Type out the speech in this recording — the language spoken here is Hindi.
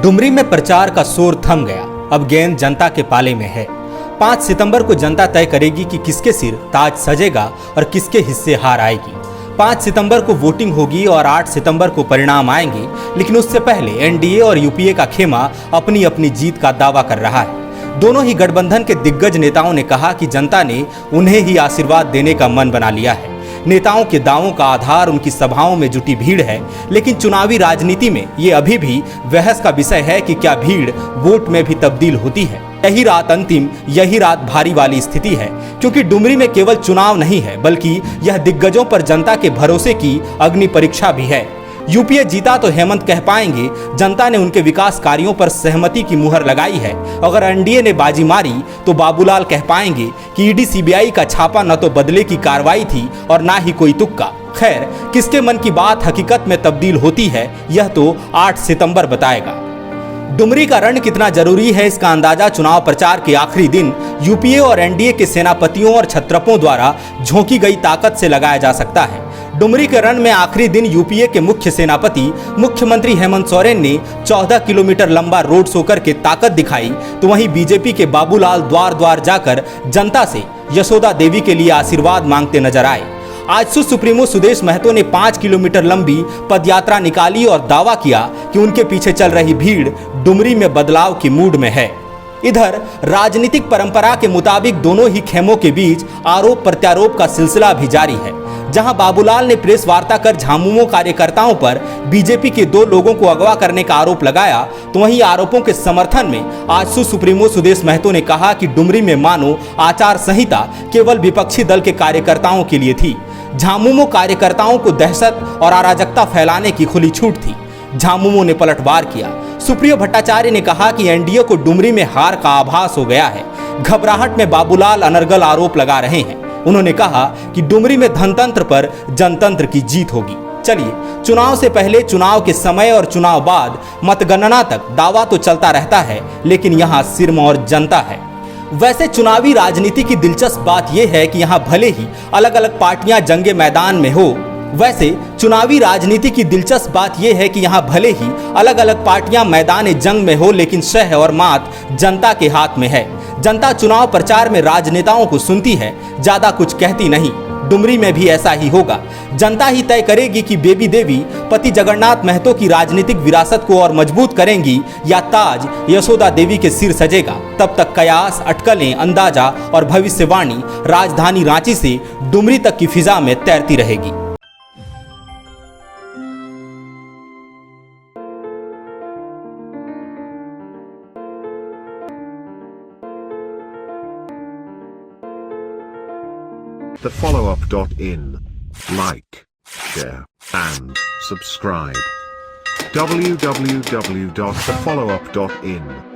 डुमरी में प्रचार का शोर थम गया। अब गेंद जनता के पाले में है। 5 सितंबर को जनता तय करेगी कि किसके सिर ताज सजेगा और किसके हिस्से हार आएगी। 5 सितंबर को वोटिंग होगी और 8 सितंबर को परिणाम आएंगे, लेकिन उससे पहले एनडीए और यूपीए का खेमा अपनी अपनी जीत का दावा कर रहा है। दोनों ही गठबंधन के दिग्गज नेताओं ने कहा कि जनता ने उन्हें ही आशीर्वाद देने का मन बना लिया है। नेताओं के दावों का आधार उनकी सभाओं में जुटी भीड़ है, लेकिन चुनावी राजनीति में ये अभी भी बहस का विषय है कि क्या भीड़ वोट में भी तब्दील होती है। यही रात अंतिम, यही रात भारी वाली स्थिति है, क्योंकि डुमरी में केवल चुनाव नहीं है, बल्कि यह दिग्गजों पर जनता के भरोसे की अग्नि परीक्षा भी है। यूपीए जीता तो हेमंत कह पाएंगे जनता ने उनके विकास कार्यों पर सहमति की मुहर लगाई है। अगर एनडीए ने बाजी मारी तो बाबूलाल कह पाएंगे कि ईडी सीबीआई का छापा न तो बदले की कार्रवाई थी और ना ही कोई तुक्का। खैर, किसके मन की बात हकीकत में तब्दील होती है, यह तो 8 सितंबर बताएगा। डुमरी का रण कितना जरूरी है, इसका अंदाजा चुनाव प्रचार के आखिरी दिन यूपीए और एनडीए के सेनापतियों और छत्रपों द्वारा झोंकी गई ताकत से लगाया जा सकता है। डुमरी के रण में आखिरी दिन यूपीए के मुख्य सेनापति मुख्यमंत्री हेमंत सोरेन ने 14 किलोमीटर लंबा रोड शो करके ताकत दिखाई, तो वहीं बीजेपी के बाबूलाल द्वार द्वार जाकर जनता से यशोदा देवी के लिए आशीर्वाद मांगते नजर आए। आजसू सुप्रीमो सुदेश महतो ने 5 किलोमीटर लंबी पदयात्रा निकाली और दावा किया कि उनके पीछे चल रही भीड़ डुमरी में बदलाव की मूड में है। इधर राजनीतिक परंपरा के मुताबिक दोनों ही खेमों के बीच आरोप प्रत्यारोप का सिलसिला भी जारी है। जहां बाबूलाल ने प्रेस वार्ता कर झामुमो कार्यकर्ताओं पर बीजेपी के 2 लोगों को अगवा करने का आरोप लगाया, तो वहीं आरोपों के समर्थन में आजसू सुप्रीमो सुदेश महतो ने कहा कि डुमरी में मानो आचार संहिता केवल विपक्षी दल के कार्यकर्ताओं के लिए थी। झामुमो कार्यकर्ताओं को दहशत और अराजकता फैलाने की खुली छूट थी। झामुमो ने पलटवार किया। सुप्रियो भट्टाचार्य ने कहा कि एनडीए को डुमरी में हार का आभास हो गया है। घबराहट में बाबूलाल अनर्गल आरोप लगा रहे हैं। उन्होंने कहा कि डुमरी में धनतंत्र पर जनतंत्र की जीत होगी। चलिए, चुनाव से पहले, चुनाव के समय और चुनाव बाद मतगणना तक दावा तो चलता रहता है, लेकिन यहाँ सिरमौर जनता है। वैसे चुनावी राजनीति की दिलचस्प बात यह है कि यहाँ भले ही अलग अलग पार्टियां जंगे मैदान में हो, वैसे चुनावी राजनीति की दिलचस्प बात यह है कि यहाँ भले ही अलग अलग पार्टियां मैदान जंग में हो, लेकिन शह और मात जनता के हाथ में है। जनता चुनाव प्रचार में राजनेताओं को सुनती है, ज्यादा कुछ कहती नहीं। डुमरी में भी ऐसा ही होगा। जनता ही तय करेगी कि बेबी देवी पति जगन्नाथ महतो की राजनीतिक विरासत को और मजबूत करेंगी या ताज यशोदा देवी के सिर सजेगा। तब तक कयास, अटकलें, अंदाजा और भविष्यवाणी राजधानी रांची से डुमरी तक की फिजा में तैरती रहेगी। The followup.in. Like, share, and subscribe. www.thefollowup.in